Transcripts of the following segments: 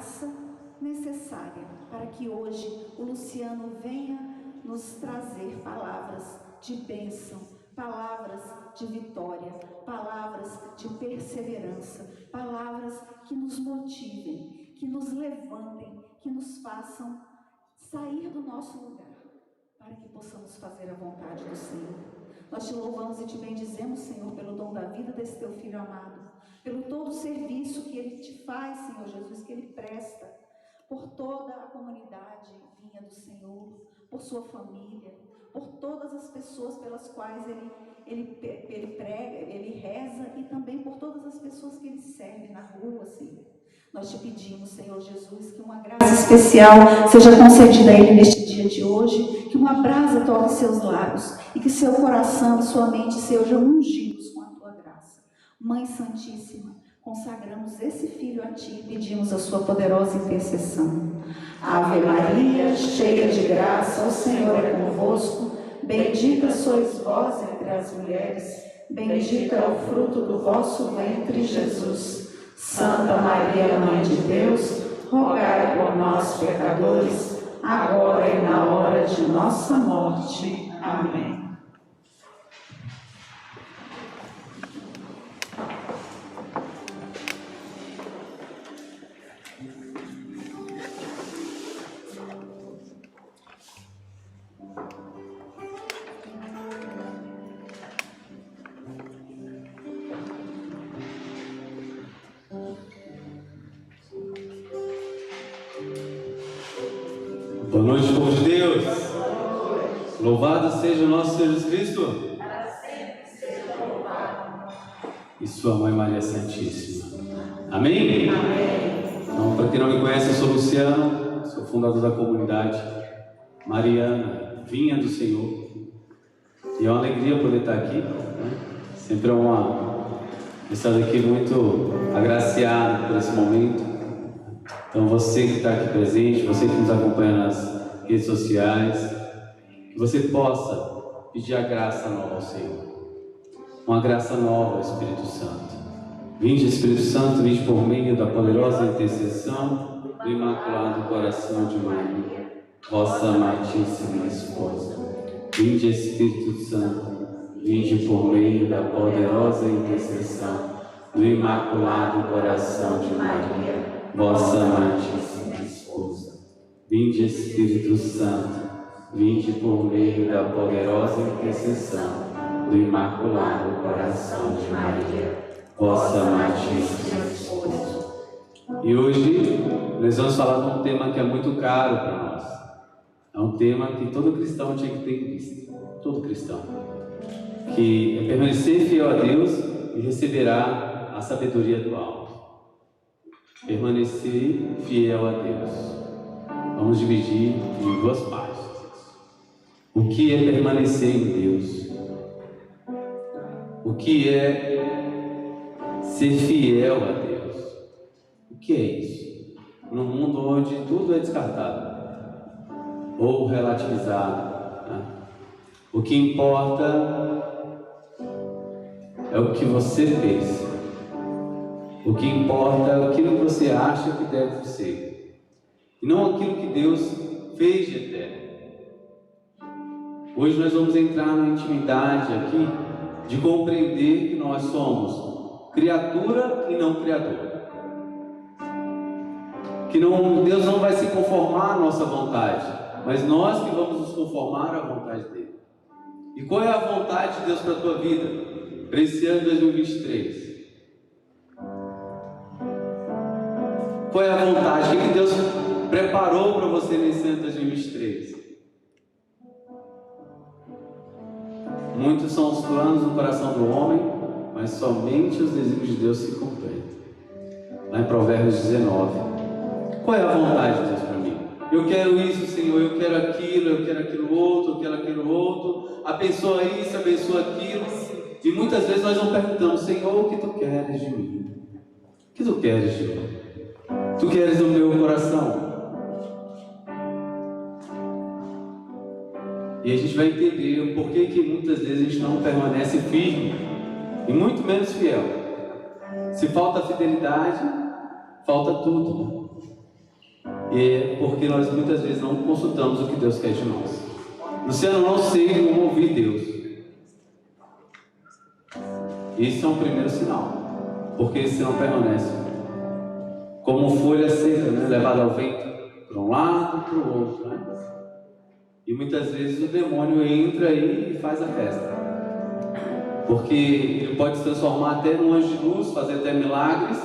graça necessária para que hoje o Luciano venha nos trazer palavras de bênção, palavras de vitória, palavras de perseverança, palavras que nos motivem, que nos levantem, que nos façam sair do nosso lugar, para que possamos fazer a vontade do Senhor. Nós te louvamos e te bendizemos, Senhor, pelo dom da vida desse teu filho amado, pelo todo o serviço que ele te faz, Senhor Jesus, que ele presta, por toda a comunidade vinha do Senhor, por sua família, por todas as pessoas pelas quais ele prega, ele reza, e também por todas as pessoas que ele serve na rua, Senhor. Nós te pedimos, Senhor Jesus, que uma graça especial seja concedida a ele neste dia de hoje, que uma brasa toque seus lábios e que seu coração e sua mente sejam ungidos com a tua graça. Mãe Santíssima, consagramos esse filho a ti e pedimos a sua poderosa intercessão. Ave Maria, cheia de graça, o Senhor é convosco. Bendita sois vós entre as mulheres, bendito é o fruto do vosso ventre, Jesus. Santa Maria, Mãe de Deus, rogai por nós, pecadores, agora e na hora de nossa morte. Amém. Boa noite, povo de Deus. Louvado seja o nosso Senhor Jesus Cristo. Para sempre seja louvado. E sua Mãe Maria Santíssima. Amém? Amém. Então, para quem não me conhece, eu sou Luciano, sou fundador da comunidade Mariana, Vinha do Senhor. E é uma alegria poder estar aqui, né? Sempre é estar aqui muito agraciado por esse momento. Então, você que está aqui presente, você que nos acompanha nas redes sociais, que você possa pedir a graça nova ao Senhor. Uma graça nova ao Espírito Santo. Vinde, Espírito Santo, vinde por meio da poderosa intercessão do Imaculado Coração de Maria, vossa amadíssima esposa. Vinde, Espírito Santo, vinde por meio da poderosa intercessão do Imaculado Coração de Maria, vossa amadíssima esposa. Vinde, Espírito Santo, vinde por meio da poderosa intercessão do Imaculado Coração de Maria, vossa amadíssima esposa. E hoje nós vamos falar de um tema que é muito caro para nós. É um tema que todo cristão tinha que ter em vista. Todo cristão. Que é permanecer fiel a Deus e receberá a sabedoria do alto. Permanecer fiel a Deus. Vamos dividir em duas partes. O que é permanecer em Deus? O que é ser fiel a Deus? O que é isso? Num mundo onde tudo é descartado ou relativizado, né? O que importa é o que você pensa. O que importa é aquilo que você acha que deve ser, e não aquilo que Deus fez de eterno. Hoje nós vamos entrar na intimidade aqui de compreender que nós somos criatura e não criador. Que Deus não vai se conformar à nossa vontade, mas nós que vamos nos conformar à vontade dele. E qual é a vontade de Deus para a tua vida, para esse ano de 2023? Qual é a vontade? O que Deus preparou para você nesse ano de 2023? Muitos são os planos do coração do homem, mas somente os desígnios de Deus se completam. Lá em Provérbios 19. Qual é a vontade de Deus para mim? Eu quero isso, Senhor, eu quero aquilo outro, eu quero aquilo outro. Abençoa isso, abençoa aquilo. E muitas vezes nós não perguntamos: Senhor, o que Tu queres de mim? O que Tu queres de mim? Tu queres o meu coração? E a gente vai entender o porquê que muitas vezes a gente não permanece firme e muito menos fiel. Se falta fidelidade, falta tudo, né? E porque nós muitas vezes não consultamos o que Deus quer de nós. Luciano, não sei como ouvir Deus. Isso é um primeiro sinal, porque senão permanece como folha seca, né? Levada ao vento, para um lado, para o outro, né? E muitas vezes o demônio entra aí e faz a festa, porque ele pode se transformar até num anjo de luz, fazer até milagres,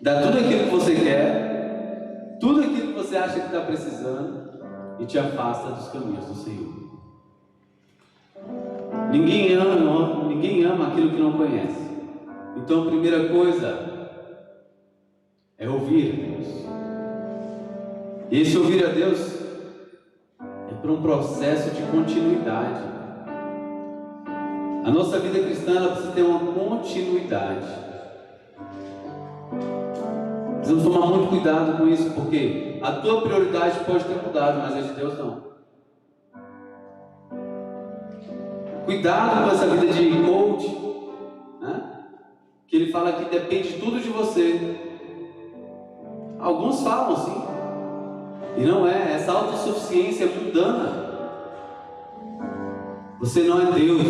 dar tudo aquilo que você quer, tudo aquilo que você acha que está precisando, e te afasta dos caminhos do Senhor. Ninguém ama aquilo que não conhece. Então a primeira coisa é ouvir a Deus. E esse ouvir a Deus é por um processo de continuidade. A nossa vida cristã ela precisa ter uma continuidade. Precisamos tomar muito cuidado com isso, porque a tua prioridade pode ter mudado, mas a de Deus não. Cuidado com essa vida de coach, né? Que ele fala que depende tudo de você. Alguns falam assim, e não é. Essa autossuficiência é mundana. Você não é Deus.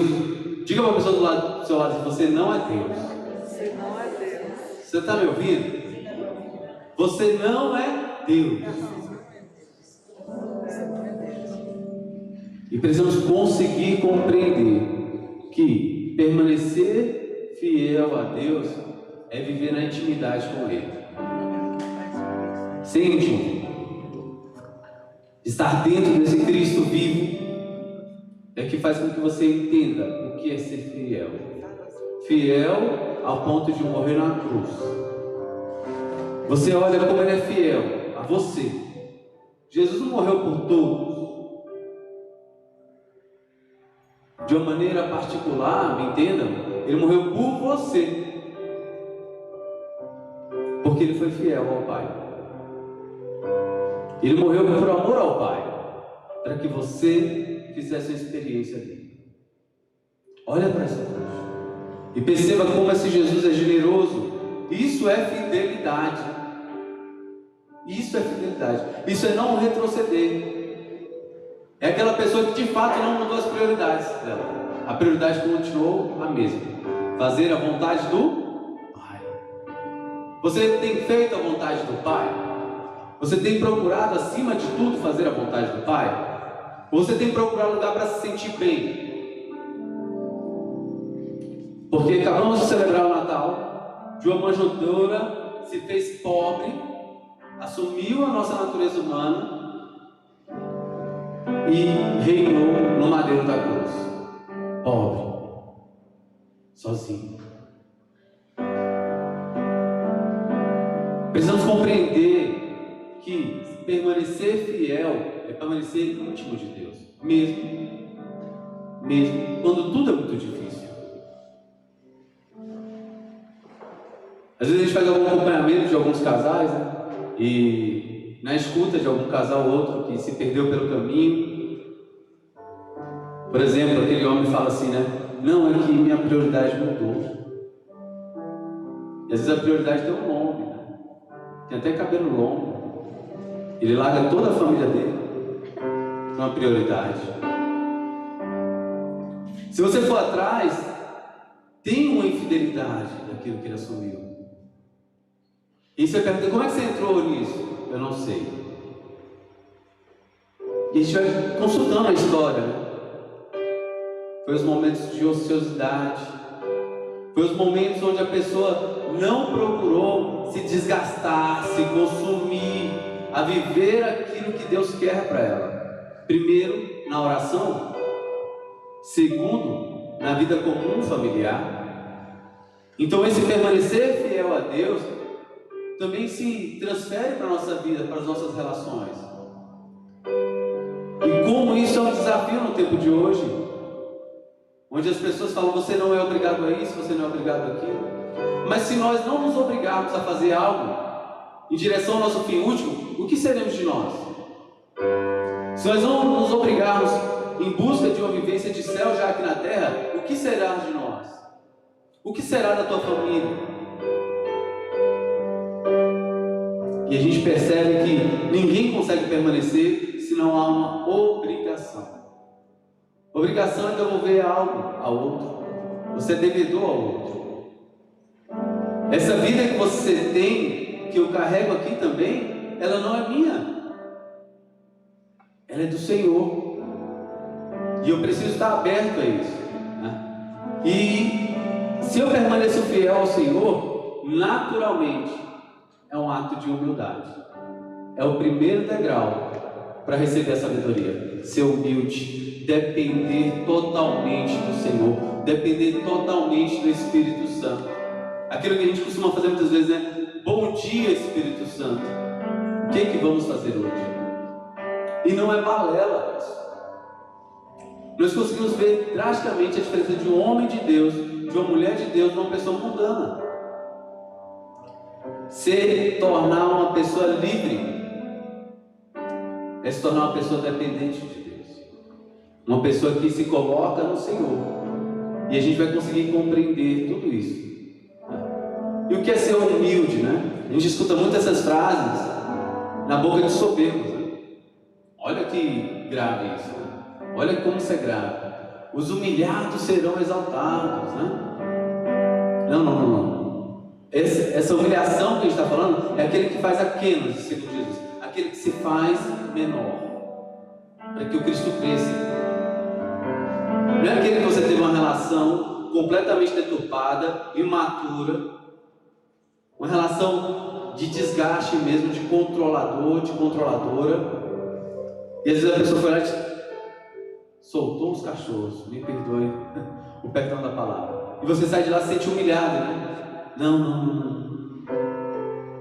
Diga para a pessoa do seu lado: você não é Deus. Você não é Deus. Você está me ouvindo? Você não é Deus. E precisamos conseguir compreender que permanecer fiel a Deus é viver na intimidade com Ele. Ser íntimo, estar dentro desse Cristo vivo, é que faz com que você entenda o que é ser fiel. Fiel ao ponto de morrer na cruz. Você olha como Ele é fiel a você. Jesus não morreu por todos. De uma maneira particular, me entendam, Ele morreu por você, porque Ele foi fiel ao Pai. Ele morreu por amor ao Pai, para que você fizesse a experiência dele. Olha para essa cruz e perceba como esse Jesus é generoso. Isso é fidelidade. Isso é fidelidade. Isso é não retroceder. É aquela pessoa que de fato não mudou as prioridades dela. A prioridade continuou a mesma: fazer a vontade do Pai. Você tem feito a vontade do Pai? Você tem procurado acima de tudo fazer a vontade do Pai? Ou você tem procurado lugar para se sentir bem? Porque acabamos de celebrar o Natal. De uma manjedoura se fez pobre, assumiu a nossa natureza humana e reinou no madeiro da cruz, pobre, sozinho. Precisamos compreender que permanecer fiel é permanecer íntimo de Deus, mesmo quando tudo é muito difícil. Às vezes a gente faz algum acompanhamento de alguns casais, né? E na escuta de algum casal ou outro que se perdeu pelo caminho, por exemplo, aquele homem fala assim, né? Não, é que minha prioridade mudou. E às vezes a prioridade tem um nome, né? Tem até cabelo longo. Ele larga toda a família dele por uma prioridade. Se você for atrás, tem uma infidelidade daquilo que ele assumiu. E você pergunta: como é que você entrou nisso? Eu não sei. E a gente vai consultando a história, né? Foi os momentos de ociosidade, foi os momentos onde a pessoa não procurou se desgastar, se consumir, a viver aquilo que Deus quer para ela. Primeiro, na oração. Segundo, na vida comum familiar. Então esse permanecer fiel a Deus também se transfere para a nossa vida, para as nossas relações. E como isso é um desafio no tempo de hoje, onde as pessoas falam: você não é obrigado a isso, você não é obrigado a aquilo. Mas se nós não nos obrigarmos a fazer algo em direção ao nosso fim último, o que seremos de nós? Se nós não nos obrigarmos em busca de uma vivência de céu já aqui na terra, o que será de nós? O que será da tua família? E a gente percebe que ninguém consegue permanecer se não há uma obrigação. Obrigação é devolver algo ao outro. Você é devedor ao outro. Essa vida que você tem, que eu carrego aqui também, ela não é minha. Ela é do Senhor. E eu preciso estar aberto a isso, né? E se eu permaneço fiel ao Senhor, naturalmente é um ato de humildade. É o primeiro degrau para receber a sabedoria. Ser humilde, depender totalmente do Senhor, depender totalmente do Espírito Santo. Aquilo que a gente costuma fazer muitas vezes, né? Bom dia, Espírito Santo. O que vamos fazer hoje? E não é balela isso. Nós conseguimos ver drasticamente a diferença de um homem de Deus, de uma mulher de Deus, de uma pessoa mundana. Se tornar uma pessoa livre é se tornar uma pessoa dependente de Deus, uma pessoa que se coloca no Senhor. E a gente vai conseguir compreender tudo isso. E o que é ser humilde, né? A gente escuta muito essas frases na boca de soberbos, né? Olha que grave isso, né? Olha como isso é grave. Os humilhados serão exaltados, né? Não. Essa humilhação que a gente está falando é aquele que faz apenas, segundo Jesus, aquele que se faz menor, para que o Cristo cresça. Não é aquele que você teve uma relação completamente deturpada, imatura, uma relação de desgaste mesmo, de controlador, de controladora, e às vezes a pessoa foi lá e soltou os cachorros, me perdoe o perdão da palavra, e você sai de lá se sente humilhado, né? Não.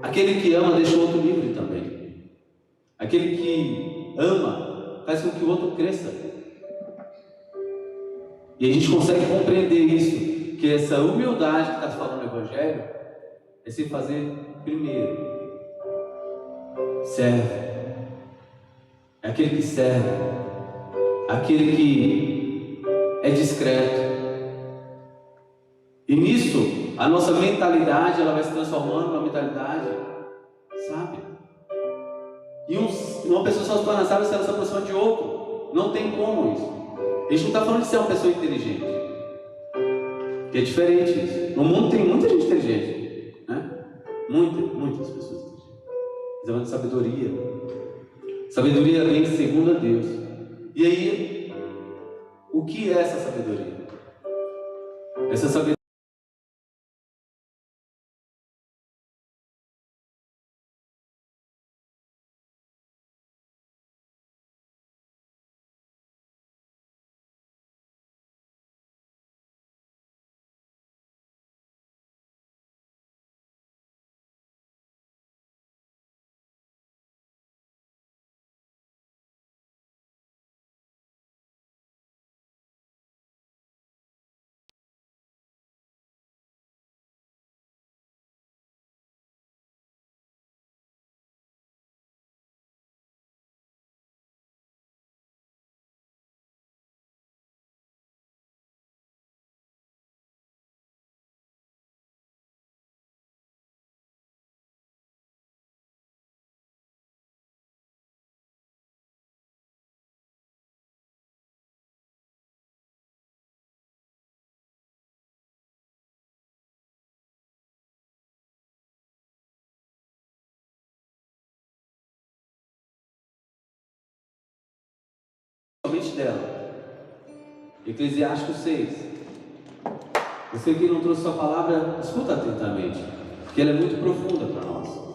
Aquele que ama deixa o outro livre também. Aquele que ama faz com que o outro cresça. E a gente consegue compreender isso, que essa humildade que está falando no Evangelho é se fazer primeiro. Serve. É aquele que serve. Aquele que é discreto. E nisso, a nossa mentalidade ela vai se transformando numa mentalidade sábia. E uma pessoa só se torna sábia se ela se aproxima de outro. Não tem como isso. A gente não está falando de ser uma pessoa inteligente, que é diferente isso. No mundo tem muita gente inteligente, né? Muitas pessoas inteligentes. Mas é uma sabedoria. Sabedoria vem segundo a Deus. E aí, o que é essa sabedoria? Essa sabedoria somente dela. Eclesiastes 6. Você que não trouxe sua palavra, escuta atentamente, porque ela é muito profunda para nós.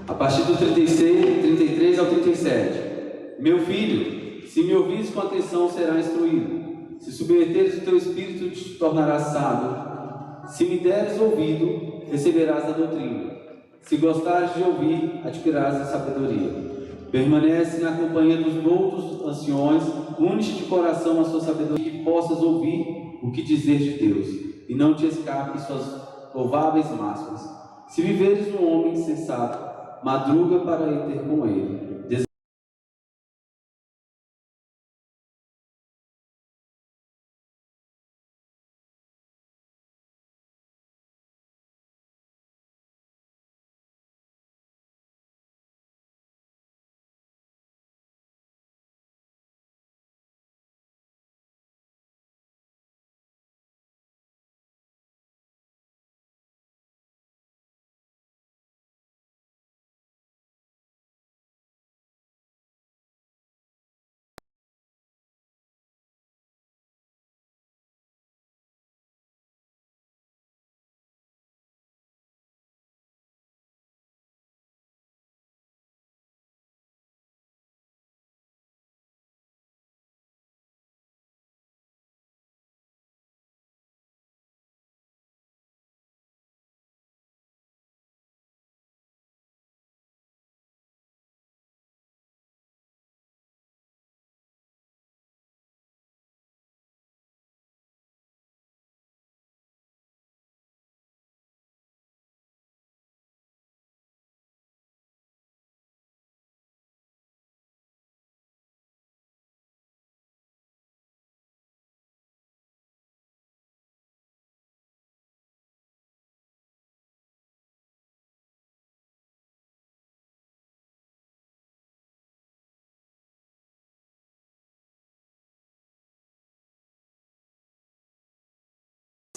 A partir do 33 ao 37. Meu filho, se me ouvires com atenção, será instruído. Se submeteres o teu espírito, te tornarás sábio. Se me deres ouvido, receberás a doutrina. Se gostares de ouvir, adquirirás a sabedoria. Permanece na companhia dos doutos anciões, une-te de coração a sua sabedoria, que possas ouvir o que dizer de Deus, e não te escape suas louváveis máximas. Se viveres um homem sensato, madruga para ir ter com ele.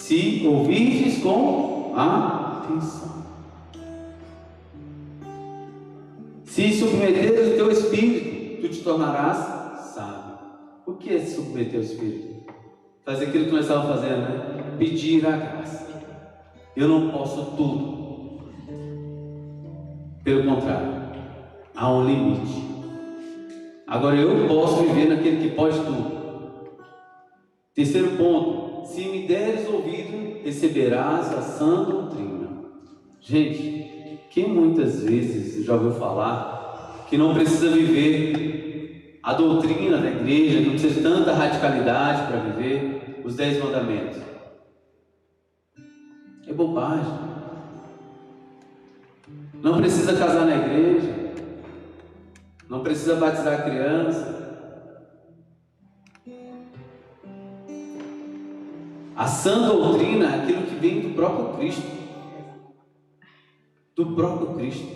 se ouvirdes com atenção. Se submeteres o teu espírito, tu te tornarás sábio. O que é se submeter ao espírito? Fazer aquilo que nós estávamos fazendo, né? Pedir a graça. Eu não posso tudo. Pelo contrário, há um limite. Agora eu posso viver naquele que pode tudo. Terceiro ponto: se me deres ouvido, receberás a sã doutrina. Gente, quem muitas vezes já ouviu falar que não precisa viver a doutrina da igreja, não precisa de tanta radicalidade para viver os 10 mandamentos? É bobagem. Não precisa casar na igreja, não precisa batizar a criança. A sã doutrina é aquilo que vem do próprio Cristo. Do próprio Cristo.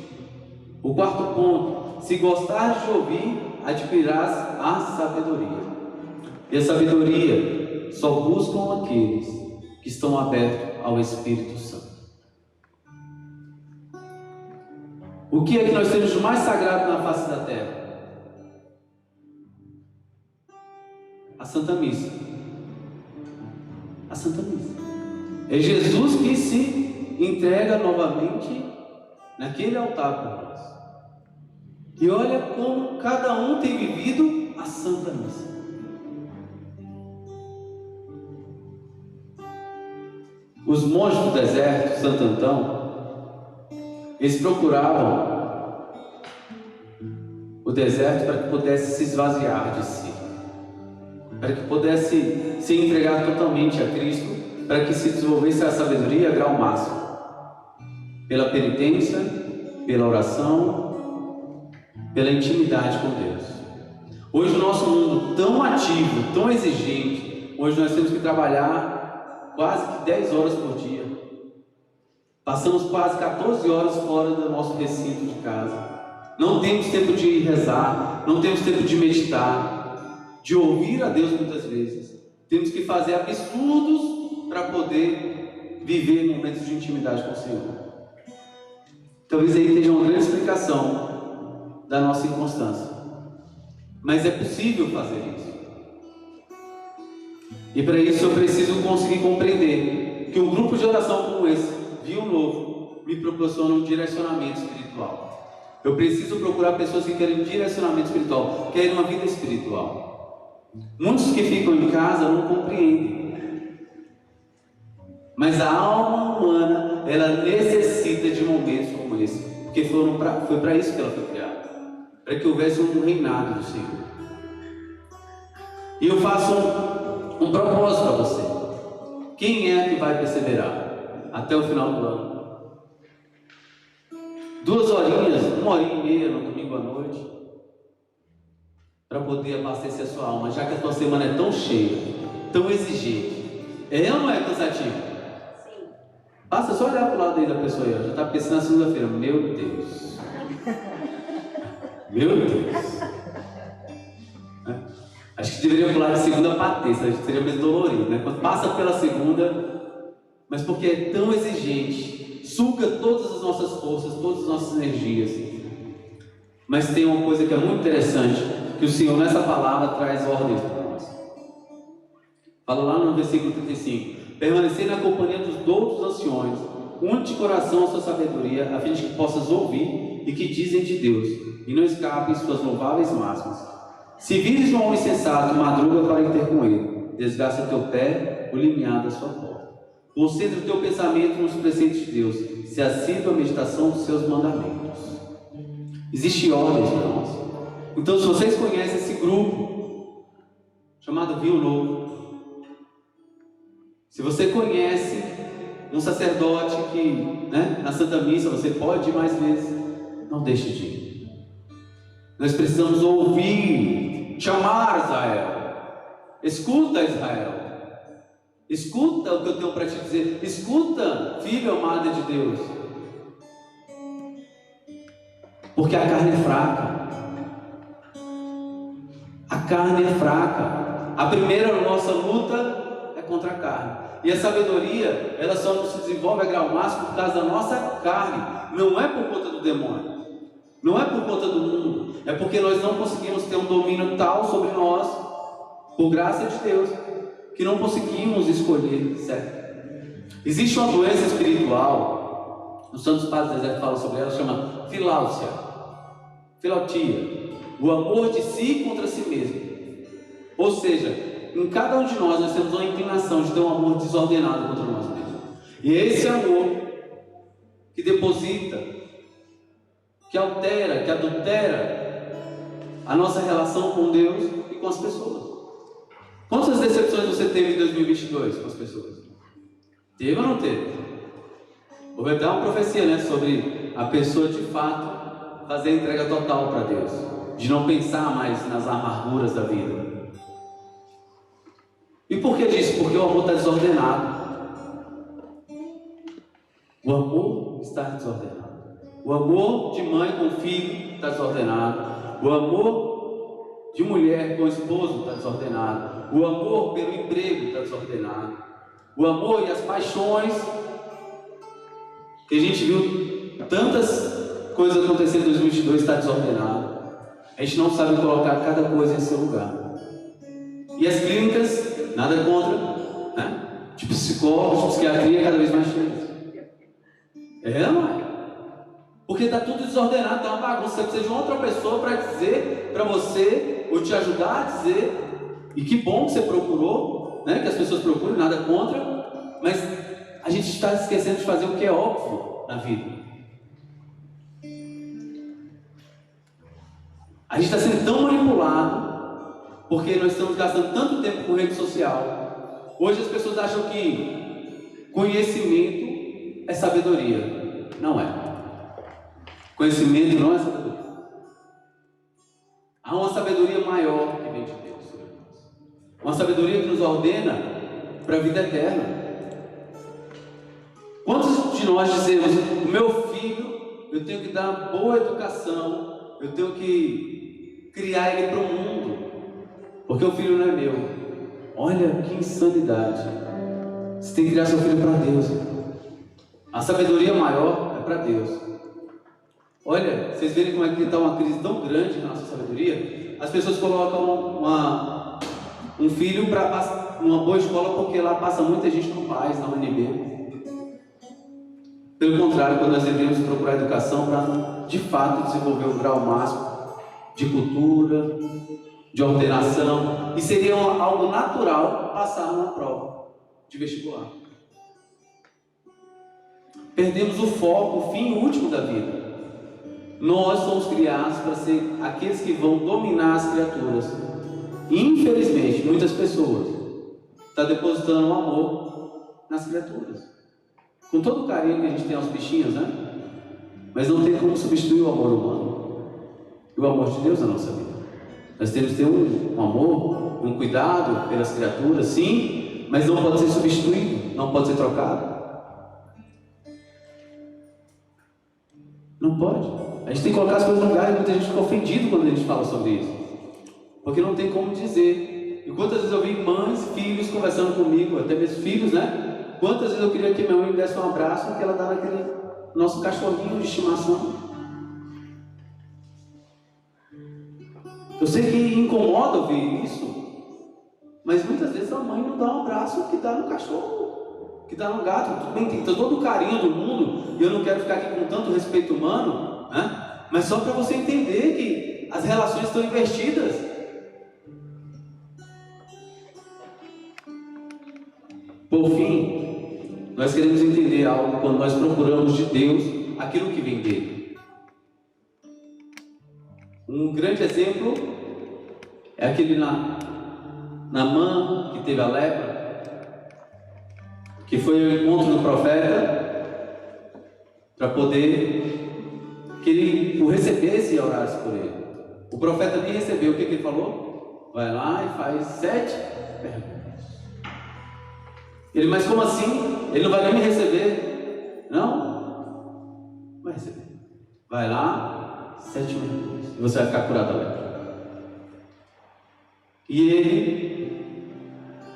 O quarto ponto: se gostares de ouvir, adquirirás a sabedoria. E a sabedoria só buscam aqueles que estão abertos ao Espírito Santo. O que é que nós temos de mais sagrado na face da terra? A Santa Missa. A Santa Missa. É Jesus que se entrega novamente naquele altar por nós. E olha como cada um tem vivido a Santa Missa. Os monges do deserto, Santo Antão, eles procuravam o deserto para que pudesse se esvaziar de si, para que pudesse se entregar totalmente a Cristo, para que se desenvolvesse a sabedoria a grau máximo, pela penitência, pela oração, pela intimidade com Deus. Hoje o nosso mundo tão ativo, tão exigente, hoje nós temos que trabalhar quase que 10 horas por dia. Passamos quase 14 horas fora do nosso recinto de casa. Não temos tempo de rezar, não temos tempo de meditar, de ouvir a Deus muitas vezes. Temos que fazer absurdos para poder viver momentos de intimidade com o Senhor. Talvez aí esteja uma grande explicação da nossa inconstância. Mas é possível fazer isso. E para isso eu preciso conseguir compreender que um grupo de oração como esse, Vinho Novo, me proporciona um direcionamento espiritual. Eu preciso procurar pessoas que querem direcionamento espiritual, querem uma vida espiritual. Muitos que ficam em casa não compreendem. Mas a alma humana, ela necessita de momentos como esse, porque foi para isso que ela foi criada, para que houvesse um reinado do Senhor. E eu faço um propósito para você. Quem é que vai perseverar até o final do ano? 2 horinhas, 1h30 no domingo à noite, para poder abastecer a sua alma, já que a tua semana é tão cheia, tão exigente. É ou não é cansativo? Sim. Basta só olhar para o lado aí da pessoa aí, já está pensando na segunda-feira. Meu Deus. Meu Deus. Acho que deveria pular de segunda para terça, acho que seria mais dolorido, né? Quando passa pela segunda, mas porque é tão exigente, suga todas as nossas forças, todas as nossas energias. Mas tem uma coisa que é muito interessante, que o Senhor nessa palavra traz ordens para nós. Fala lá no versículo 35: permanecer na companhia dos outros anciões, une de coração a sua sabedoria, a fim de que possas ouvir e que dizem de Deus, e não escapem suas louváveis máximas. Se vires um homem sensato, madruga para ir ter com ele, desgasta o teu pé, o limiar da sua porta. Concentra o teu pensamento nos preceitos de Deus, se assídua a meditação dos seus mandamentos. Existe ordens para nós. Então, se vocês conhecem esse grupo chamado Vinho Novo, se você conhece um sacerdote que, na Santa Missa você pode ir mais vezes, não deixe de ir. Nós precisamos ouvir, chamar Israel. Escuta, Israel. Escuta o que eu tenho para te dizer. Escuta, filho amado de Deus. Porque a carne é fraca. A carne é fraca. A primeira nossa luta é contra a carne. E a sabedoria, ela só não se desenvolve a grau máximo por causa da nossa carne. Não é por conta do demônio. Não é por conta do mundo. É porque nós não conseguimos ter um domínio tal sobre nós, por graça de Deus, que não conseguimos escolher certo. Existe uma doença espiritual, os santos padres do deserto falam sobre ela, chama filáusia, filautia, o amor de si contra si mesmo. Ou seja, em cada um de nós temos uma inclinação de ter um amor desordenado contra nós mesmos. E é esse amor que deposita, que altera, que adultera a nossa relação com Deus e com as pessoas. Quantas decepções você teve em 2022 com as pessoas? Teve ou não teve? Houve até uma profecia, né, sobre a pessoa de fato fazer a entrega total para Deus, de não pensar mais nas amarguras da vida. E por que disso? Porque o amor está desordenado. O amor está desordenado. O amor de mãe com filho está desordenado. O amor de mulher com esposo está desordenado. O amor pelo emprego está desordenado. O amor e as paixões, que a gente viu tantas coisas acontecendo em 2022, está desordenado. A gente não sabe colocar cada coisa em seu lugar. E as clínicas, nada contra, né? De psicólogos, de psiquiatria, cada vez mais cheias. É, não é? Porque está tudo desordenado, está uma bagunça. Você precisa de uma outra pessoa para dizer para você, ou te ajudar a dizer. E que bom que você procurou, né? Que as pessoas procuram, nada contra. Mas a gente está esquecendo de fazer o que é óbvio na vida. A gente está sendo tão manipulado porque nós estamos gastando tanto tempo com rede social. Hoje as pessoas acham que conhecimento é sabedoria. Não é. Conhecimento não é sabedoria. Há uma sabedoria maior que vem de Deus sobre nós. Uma sabedoria que nos ordena para a vida eterna. Quantos de nós dizemos, o meu filho, eu tenho que dar boa educação, eu tenho que criar ele para o mundo, porque o filho não é meu. Olha que insanidade. Você tem que criar seu filho para Deus. A sabedoria maior é para Deus. Olha, vocês verem como é que está uma crise tão grande na nossa sabedoria. As pessoas colocam um filho para passar numa boa escola porque lá passa muita gente no PAS, na UNB. Pelo contrário, quando nós deveríamos procurar educação para de fato desenvolver o grau máximo de cultura, de ordenação, e seria algo natural passar numa prova de vestibular. Perdemos o foco, o fim último da vida. Nós somos criados para ser aqueles que vão dominar as criaturas. E, infelizmente, muitas pessoas estão depositando o amor nas criaturas. Com todo o carinho que a gente tem aos bichinhos, né? Mas não tem como substituir o amor humano e o amor de Deus na nossa vida. Nós temos que ter um amor, um cuidado pelas criaturas, sim, mas não pode ser substituído, não pode ser trocado. Não pode. A gente tem que colocar as coisas no lugar, e muita gente fica ofendida quando a gente fala sobre isso, porque não tem como dizer. E quantas vezes eu vi mães, filhos conversando comigo, até mesmo filhos, né? Quantas vezes eu queria que minha mãe me desse um abraço que ela dá naquele nosso cachorrinho de estimação. Eu sei que incomoda ouvir isso, mas muitas vezes a mãe não dá um abraço que dá no cachorro, que dá no gato. Tudo bem, tem todo o carinho do mundo, e eu não quero ficar aqui com tanto respeito humano, né? Mas só para você entender que as relações estão invertidas. Por fim, nós queremos entender algo quando nós procuramos de Deus aquilo que vem dele. Um grande exemplo é aquele Naamã que teve a lepra, que foi ao encontro do profeta para poder que ele o recebesse e orasse por ele. O profeta nem recebeu. O que ele falou? Vai lá e faz 7 perguntas. Ele, mas como assim? Ele não vai nem me receber? Não? Vai receber. Vai lá, 7 perguntas, e você vai ficar curado da lepra. E ele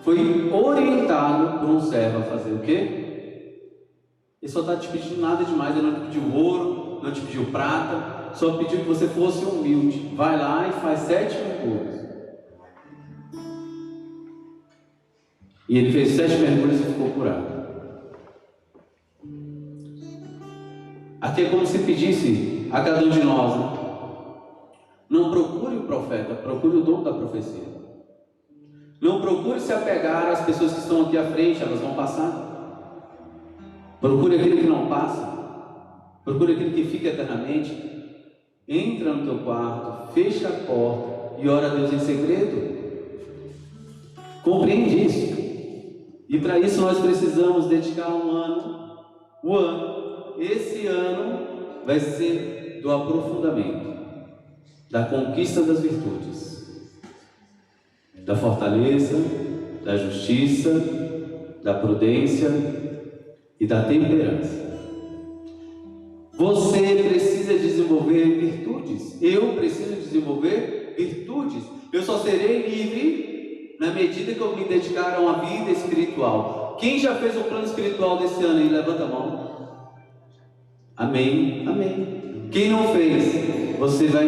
foi orientado por um servo a fazer o quê? Ele só está te pedindo nada demais, ele não te pediu ouro, não te pediu prata, só pediu que você fosse humilde. Vai lá e faz 7 mergulhos. E ele fez 7 mergulhos e ficou curado. Aqui é como se pedisse a cada um de nós, né? Não procure o profeta, procure o dono da profecia. Não procure se apegar às pessoas que estão aqui à frente, elas vão passar. Procure aquele que não passa. Procure aquele que fica eternamente. Entra no teu quarto, fecha a porta e ora a Deus em segredo. Compreende isso? E para isso nós precisamos dedicar um ano. Esse ano vai ser do aprofundamento, da conquista das virtudes, da fortaleza, da justiça, da prudência e da temperança. Você precisa desenvolver virtudes. Eu preciso desenvolver virtudes. Eu só serei livre na medida que eu me dedicar a uma vida espiritual. Quem já fez o plano espiritual desse ano aí? Levanta a mão. Amém, amém. Quem não fez, você vai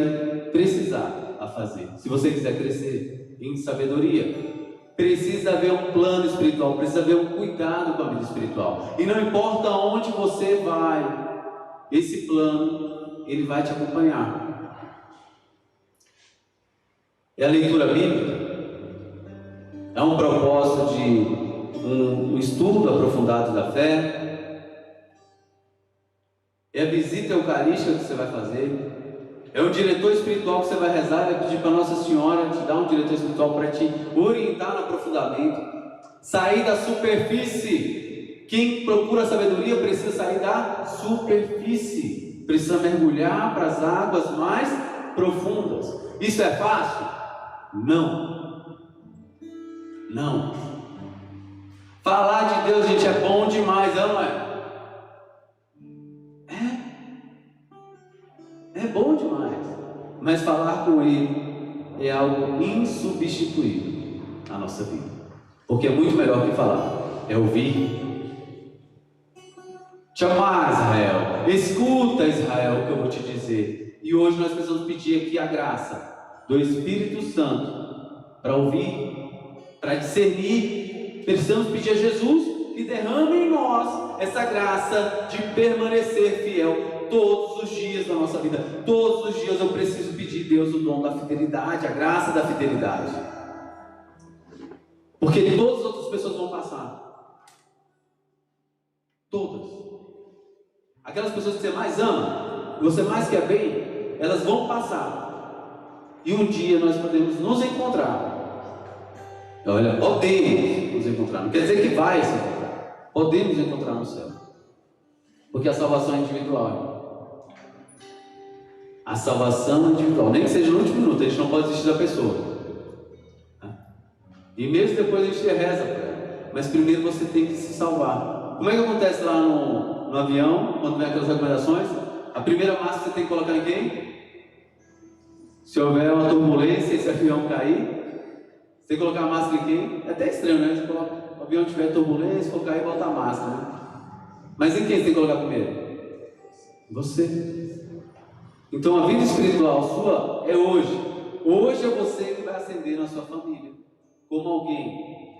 precisar a fazer. Se você quiser crescer em sabedoria, precisa haver um plano espiritual, precisa haver um cuidado com a vida espiritual. E não importa onde você vai, esse plano, ele vai te acompanhar. É a leitura bíblica, é um propósito de um estudo aprofundado da fé, é a visita eucarística que você vai fazer, é um diretor espiritual que você vai rezar, vai pedir para Nossa Senhora te dar um diretor espiritual para te orientar no aprofundamento, sair da superfície. Quem procura sabedoria precisa sair da superfície, precisa mergulhar para as águas mais profundas. Isso é fácil? Não. Não. Falar de Deus, gente, é bom demais, não é? É bom demais, mas falar com Ele é algo insubstituível na nossa vida, porque é muito melhor que falar, é ouvir. Te amar, Israel, escuta, Israel, o que eu vou te dizer. E hoje nós precisamos pedir aqui a graça do Espírito Santo para ouvir, para discernir. Precisamos pedir a Jesus que derrame em nós essa graça de permanecer fiel todos os dias da nossa vida. Todos os dias eu preciso pedir a Deus o dom da fidelidade, a graça da fidelidade, porque todas as outras pessoas vão passar. Todas. Aquelas pessoas que você mais ama, que você mais quer bem, elas vão passar. E um dia nós podemos nos encontrar. Olha, podemos nos encontrar. Não quer dizer que vai se encontrar. Podemos encontrar no céu. Porque a salvação é individual. A salvação é individual, nem que seja no último minuto, a gente não pode desistir da pessoa. E mesmo depois a gente reza para ela. Mas primeiro você tem que se salvar. Como é que acontece lá no avião, quando vem aquelas recomendações? A primeira máscara você tem que colocar em quem? Se houver uma turbulência, esse avião cair, você tem que colocar a máscara em quem? É até estranho, né? Se o avião tiver turbulência, for cair, bota a máscara, né? Mas em quem você tem que colocar primeiro? Você. Então a vida espiritual sua é hoje. Hoje é você que vai acender na sua família como alguém.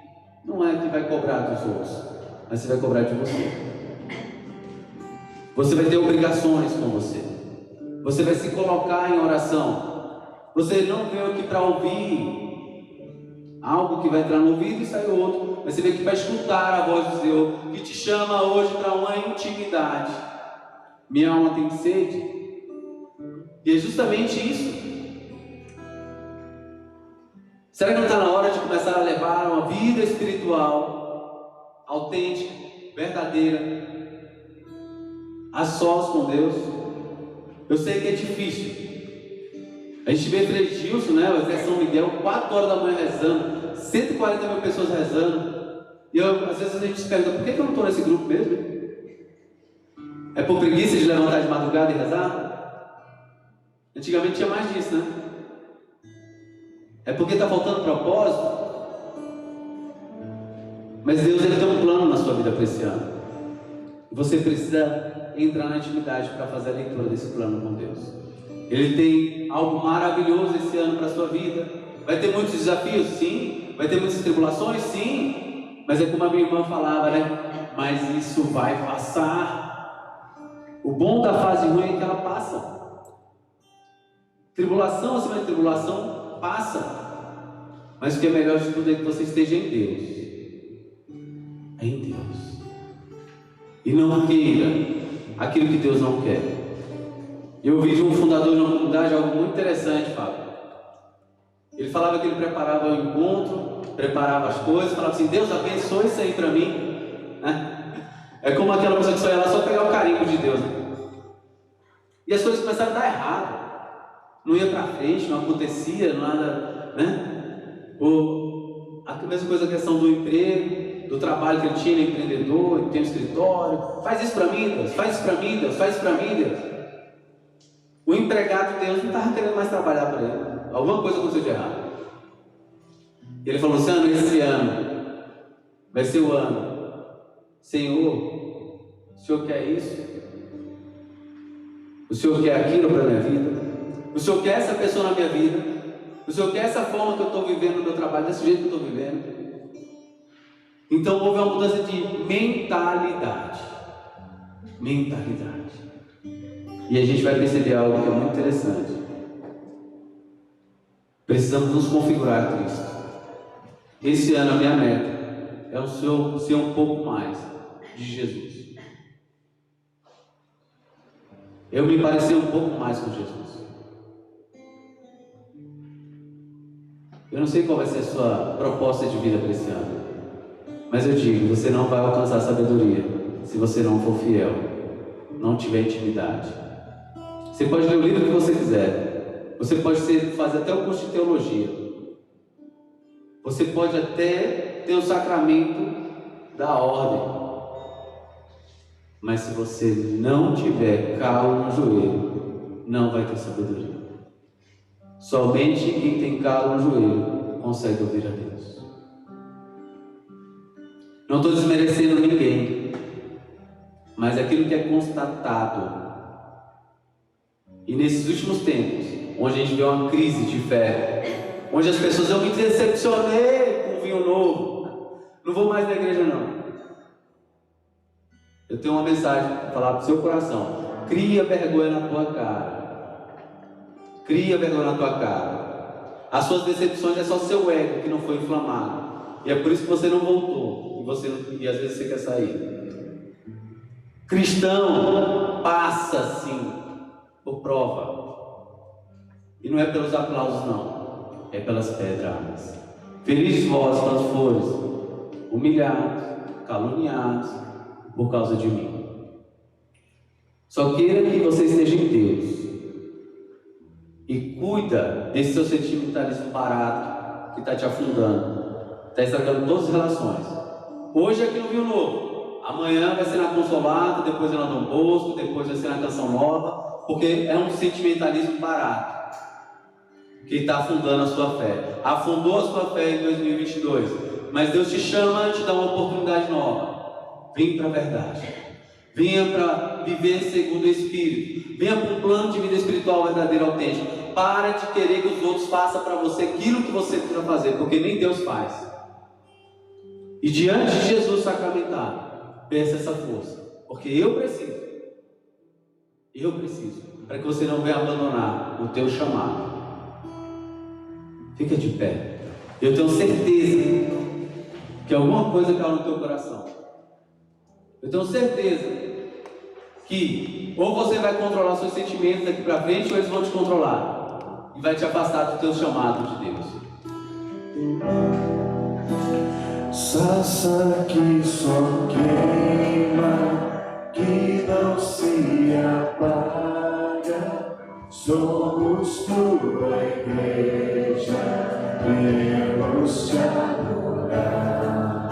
Não é que vai cobrar dos outros, mas você vai cobrar de você. Você vai ter obrigações com você. Você vai se colocar em oração. Você não veio aqui para ouvir algo que vai entrar no ouvido e sair outro, mas você veio aqui para escutar a voz do Senhor, que te chama hoje para uma intimidade. Minha alma tem sede. E é justamente isso. Será que não está na hora de começar a levar uma vida espiritual autêntica, verdadeira, a sós com Deus? Eu sei que é difícil. A gente vê Frei Gilson, né, o Zé São Miguel, 4 horas da manhã rezando, 140 mil pessoas rezando. E às vezes a gente se pergunta, por que eu não estou nesse grupo mesmo? É por preguiça de levantar de madrugada e rezar? Antigamente tinha mais disso, né? É porque está faltando propósito? Mas Deus, Ele tem um plano na sua vida para esse ano. Você precisa entrar na intimidade para fazer a leitura desse plano com Deus. Ele tem algo maravilhoso esse ano para a sua vida. Vai ter muitos desafios? Sim. Vai ter muitas tribulações? Sim. Mas é como a minha irmã falava, né? Mas isso vai passar. O bom da fase ruim é que ela passa. Tribulação acima de tribulação passa. Mas o que é melhor de tudo é que você esteja em Deus. É em Deus. E não queira aquilo que Deus não quer. Eu ouvi de um fundador de uma comunidade algo muito interessante, Fábio. Ele falava que ele preparava o encontro, preparava as coisas, falava assim: Deus abençoe isso aí para mim. É como aquela pessoa que só ia lá só pegar o carimbo de Deus. E as coisas começaram a dar errado. Não ia para frente, não acontecia, nada, né? Ou a mesma coisa, a questão do emprego, do trabalho que ele tinha, ele é empreendedor, ele tem um escritório. Faz isso para mim, Deus, faz isso para mim, Deus, faz isso para mim, Deus. O empregado de Deus não estava querendo mais trabalhar para ele. Alguma coisa aconteceu de errado. E ele falou: Luciano, esse ano vai ser o ano. Senhor, o Senhor quer isso? O Senhor quer aquilo para a minha vida? O Senhor quer essa pessoa na minha vida? O Senhor quer essa forma que eu estou vivendo no meu trabalho, desse jeito que eu estou vivendo? Então houve uma mudança de mentalidade. Mentalidade. E a gente vai perceber algo que é muito interessante. Precisamos nos configurar a Cristo. Esse ano a minha meta é ser um pouco mais de Jesus. Eu me parecer um pouco mais com Jesus. Eu não sei qual vai ser a sua proposta de vida para esse ano, mas eu digo: você não vai alcançar sabedoria se você não for fiel, não tiver intimidade. Você pode ler o livro que você quiser, você pode fazer até o curso de teologia, você pode até ter o sacramento da ordem, mas se você não tiver calo no joelho, não vai ter sabedoria. Somente quem tem calo no joelho consegue ouvir a Deus. Não estou desmerecendo ninguém, mas aquilo que é constatado. E nesses últimos tempos, onde a gente vê uma crise de fé, onde as pessoas: eu me decepcionei com o vinho novo, não vou mais na igreja não. Eu tenho uma mensagem para falar para o seu coração: cria vergonha na tua cara. Cria vergonha na tua cara. As suas decepções é só seu ego que não foi inflamado, e é por isso que você não voltou, e às vezes você quer sair. Cristão passa sim por prova, e não é pelos aplausos não, é pelas pedradas. Felizes vós quando fores humilhados, caluniados por causa de mim. Só queira que você esteja em Deus e cuida desse seu sentimentalismo barato que está te afundando, está estragando todas as relações. Hoje é aqui no Vinho Novo, amanhã vai ser na Consolata, depois é na Dom Bosco, depois vai ser na Canção Nova, porque é um sentimentalismo barato que está afundando a sua fé. Afundou a sua fé em 2022, mas Deus te chama, te dá uma oportunidade nova. Vem para a verdade. Venha para viver segundo o Espírito. Venha para um plano de vida espiritual verdadeiro, autêntico. Para de querer que os outros façam para você aquilo que você precisa fazer, porque nem Deus faz. E diante de Jesus sacramentado, peça essa força, porque eu preciso, para que você não venha abandonar o teu chamado. Fica de pé. Eu tenho certeza que alguma coisa caiu no teu coração. Eu tenho certeza que ou você vai controlar seus sentimentos daqui para frente, ou eles vão te controlar e vai te afastar do teu chamado de Deus. Sarça que só queima, que não se apaga, somos tua igreja, viemos te adorar.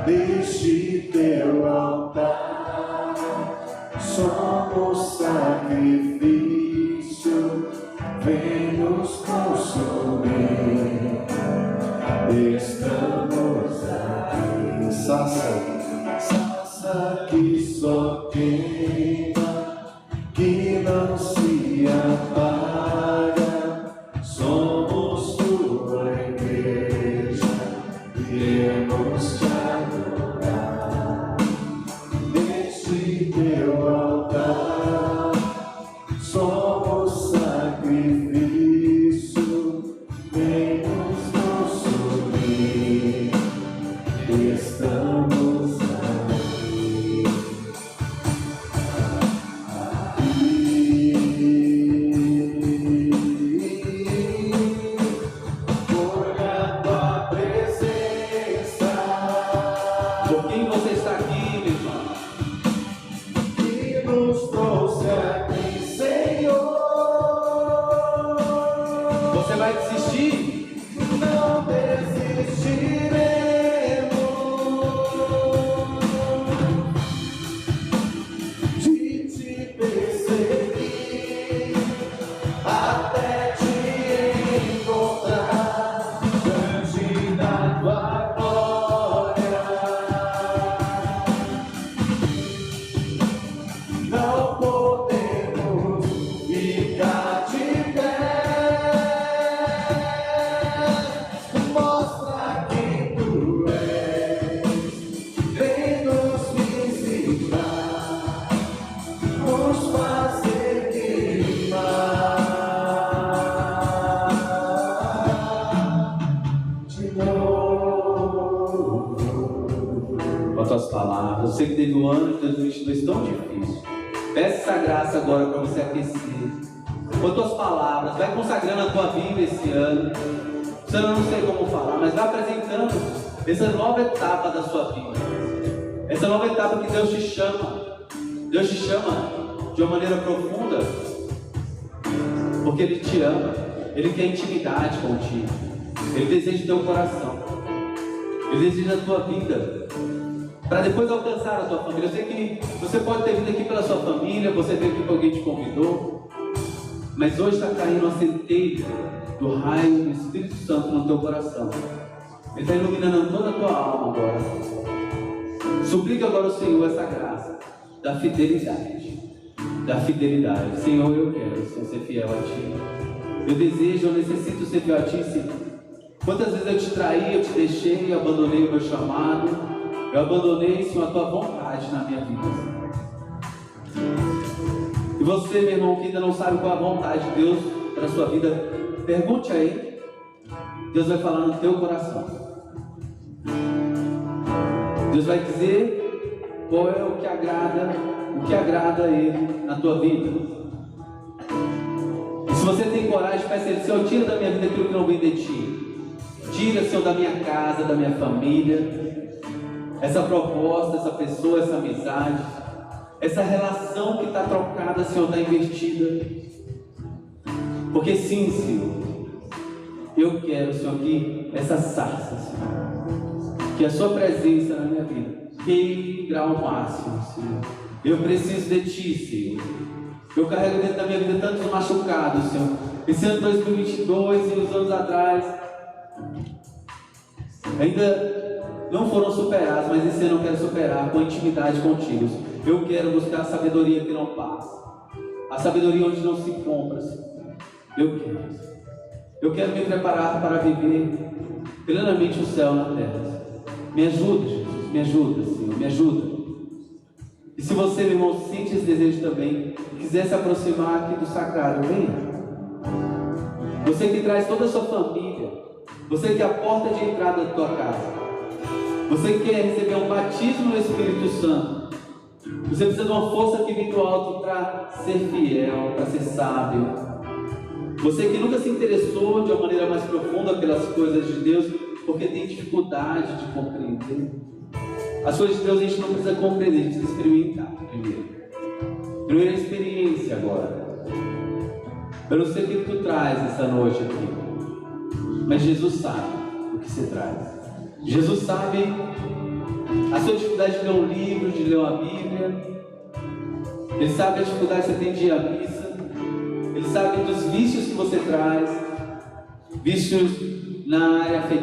Neste teu altar, somos sacrifício, vem nos consumir. Estamos aqui. sarça que só queima, que não se apaga. Somos tua igreja, viemos te adorar. Neste teu altar, somos sacrifício, vem nos consumir. Estamos aqui, por a tua presença. Por quem você está aqui, meu irmão? Que nos trouxe aqui, Senhor. Você vai desistir? Não desistiremos de te perseguir até te encontrar diante da tua glória. Não podemos ficar de pé. Mostra quem tu és, vem nos visitar, nos fazer queimar de novo. Com as tuas palavras. Eu sei que teve um ano de 2022 tão difícil. Peça essa graça agora para você aquecer. Com as tuas palavras, vai consagrando a tua vida esse ano. Eu não sei como falar, mas vai apresentando essa nova etapa da sua vida. Essa nova etapa que Deus te chama. Deus te chama de uma maneira profunda, porque Ele te ama. Ele quer intimidade contigo. Ele deseja o teu coração. Ele deseja a tua vida, para depois alcançar a tua família. Eu sei que você pode ter vindo aqui pela sua família, você veio aqui porque alguém te convidou, mas hoje está caindo a centelha do raio do Espírito Santo no teu coração. Ele está iluminando toda a tua alma agora. Suplica agora ao Senhor essa graça da fidelidade. Da fidelidade. Senhor, eu quero, Senhor, ser fiel a Ti. Eu desejo, eu necessito ser fiel a Ti, Senhor. Quantas vezes eu te traí, eu te deixei, eu abandonei o meu chamado, eu abandonei, Senhor, a Tua vontade na minha vida, Senhor. E você, meu irmão, que ainda não sabe qual é a vontade de Deus para a sua vida, pergunte a Ele. Deus vai falar no teu coração. Deus vai dizer qual é o que agrada a Ele na tua vida. E se você tem coragem, peça a Ele: Senhor, tira da minha vida aquilo que não vem de Ti. Tira, Senhor, da minha casa, da minha família, essa proposta, essa pessoa, essa amizade, essa relação que está trocada, Senhor, está invertida. Porque sim, Senhor, eu quero, Senhor, que essa sarça, Senhor, que a Sua presença na minha vida queime grau máximo, Senhor. Eu preciso de Ti, Senhor. Eu carrego dentro da minha vida tantos machucados, Senhor. Esse ano 2022 e os anos atrás ainda não foram superados, mas esse ano eu quero superar com intimidade contigo. Eu quero buscar a sabedoria que não passa, a sabedoria onde não se compra, Senhor. Eu quero me preparar para viver plenamente o céu na terra. Me ajuda, Jesus, me ajuda, Senhor, me ajuda. E se você, meu irmão, sente esse desejo também, quiser se aproximar aqui do sacrário, venha. Você que traz toda a sua família, você que é a porta de entrada da tua casa, você que quer receber um batismo no Espírito Santo, você precisa de uma força que vem do alto para ser fiel, para ser sábio. Você que nunca se interessou de uma maneira mais profunda pelas coisas de Deus, porque tem dificuldade de compreender. As coisas de Deus a gente não precisa compreender, a gente precisa experimentar primeiro. Primeira experiência agora. Eu não sei o que tu traz essa noite aqui, mas Jesus sabe o que você traz. Jesus sabe a sua dificuldade de ler um livro, de ler uma Bíblia. Ele sabe a dificuldade que você tem de ir à missa. Ele sabe dos vícios que você traz, vícios na área afetiva.